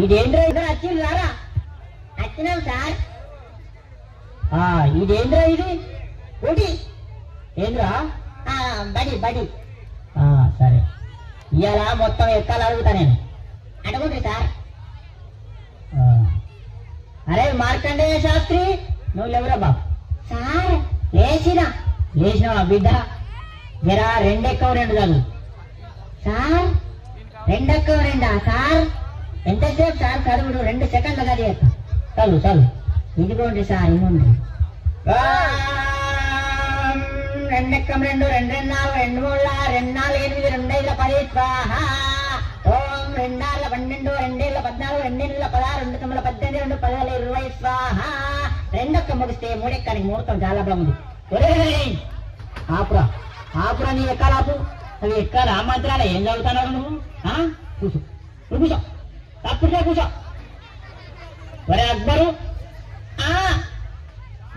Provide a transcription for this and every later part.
ఇదేంద్ర ఇద్దరు వచ్చింది రారా వచ్చినాం సార్ ఇదేంద్ర ఇది ఒకటి ఏంద్రా బడి బడి సరే ఇవాళ మొత్తం ఎక్కాలి అడుగుతా నేను అడగండి సార్ అరే మార్కండేయ శాస్త్రి నువ్వు లేవురా బాబు సార్ లేచినావా బిడ్డ జరా రెండెక్కవ రెండు చదువు సార్ రెండెక్కవ రెండా సార్ ఎంతసేపు సార్ చదువుడు 2 సెకండ్లు చదివేస్తా చదువు ఇదిగోండి సార్ ఇవ్వండి రెండెక్కం 2 2 2 4 2 3 2 4 8 2 5 10 స్వాహ ఓం 2 6 12 2 7 14 2 8 16 2 9 18 2 10 20 స్వాహ రెండొక్క ముగిస్తే మూడెక్కనికి ముహూర్తం చాలా బాగుంది ఆపురా నీ ఎక్కాలాపు అవి ఎక్కాలి ఆ మంత్రాలే ఏం చదువుతున్నావు నువ్వు కూర్చో తప్పుగా కూర్చో ఒరే అక్బరు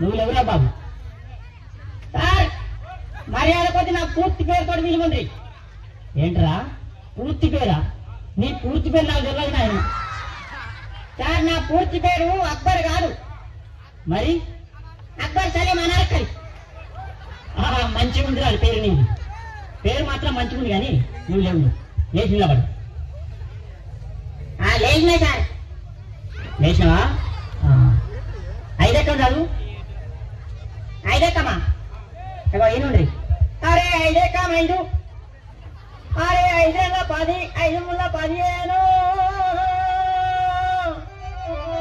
నువ్వు లేవురా బాబు సార్ మర్యాద కొద్ది నా పూర్తి పేరుతో పిలువండి ఏంట్రా పూర్తి పేరా నీ పూర్తి పేరు నాకు తెలియదు నాయన సార్ నా పూర్తి పేరు అక్బర్ కాదు మరి అక్బర్ సలీం అనార్కలి మంచిగా ఉంది అది పేరు నీది పేరు మాత్రం మంచిగా ఉంది కానీ నువ్వు లేవు లేచి నిలబడు లేచినా సార్ లేచినావా 5 ఎక్కం చదువు 5 ఎక్కమా ఏనుండ్రి అరే 5 ఎక్కం 5 అరే 5 10 5 3 15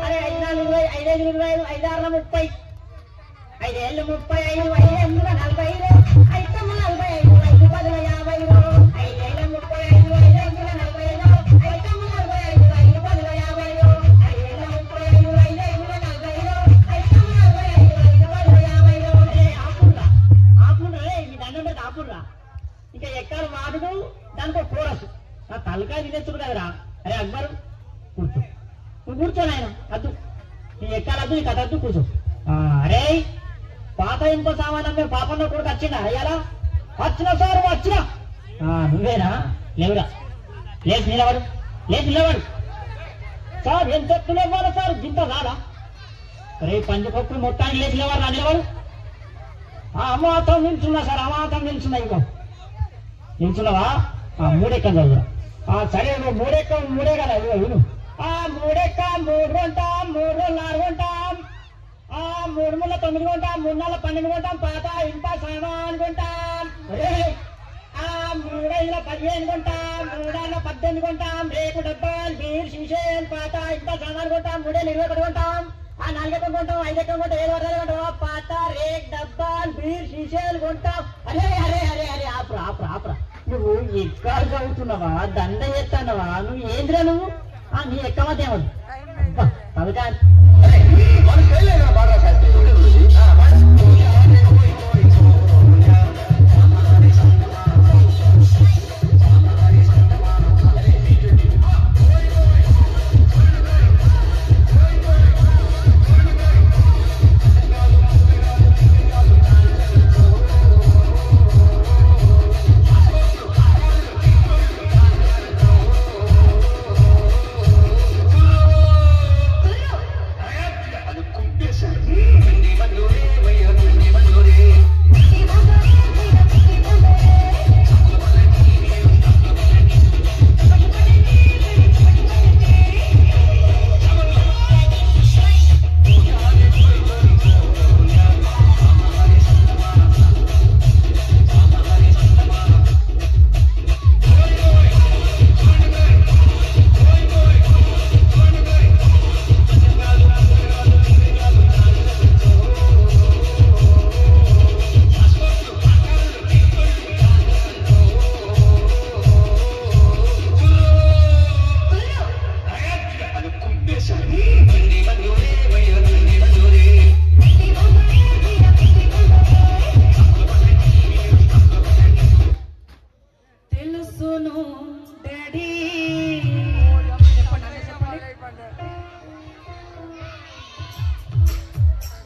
అరే 5 4 20 5 5 25 5 6 30 5 ఏళ్ళు 35 5 8 45 5 45 5 10 50 5 ఏళ్ళు 35 5 45 5 10 ఇంకా ఎక్కాలి వాడుడు దానికో కోరసు నా తలకాయ వినేస్తుంది కదరా అరే అక్బరు కూర్చో నువ్వు కూర్చో నాయన అద్దు నీ ఎక్కాలద్దు నీ కథద్దు కూర్చో అరే పాత ఇంకో సామానం మేము పాపంలో కూడా వచ్చిందా అయ్యాలా వచ్చినా సార్ వచ్చినా నువ్వేనా లేవురా లేచి నిలబడు సార్ ఏం చెప్తులేవారా సార్ గింత రాలా రే పంచపప్పులు మొత్తానికి లేచి నిలబడు అమాతం నిల్చున్నా సార్ అమాతం నిల్చున్నా ఇంకో నిల్చున్నావా 3 ఎక్కం చదువురా సరే నువ్వు 3 ఎక్కం 3 కదా విను 3 ఎక్కం 3 కొంటాం 3 4 కొంటాం 3 3 9 కొంటాం 3 4 12 కొంటాం పాత ఇంత సామాన్ కొంటాం 3 5 15 కొంటాం 3 6 18 కొంటాం రేకు డబ్బాలు బీర్ శిషేన్ పాత ఇంత సామాన్ కొంటాం 3 21 కొంటాం 4 ఎక్కం కొంటాం 5 ఎక్కం కొంటాం 7 వరకు కొంటాం పాత రేక్ డబ్బాలు బీర్ శిషేలు కొంటాం అరే ఆపురా నువ్వు ఎక్కడ చదువుతున్నావా దండ చేస్తానవా నువ్వు ఏంద్రా నువ్వు నీ ఎక్కమతేమదు తలకా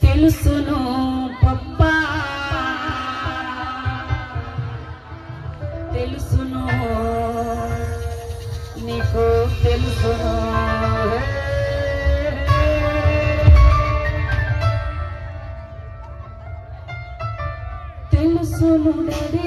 తెలుసును పప్పా తెలుసును నీకు తెలుసును తెలుసును డాడీ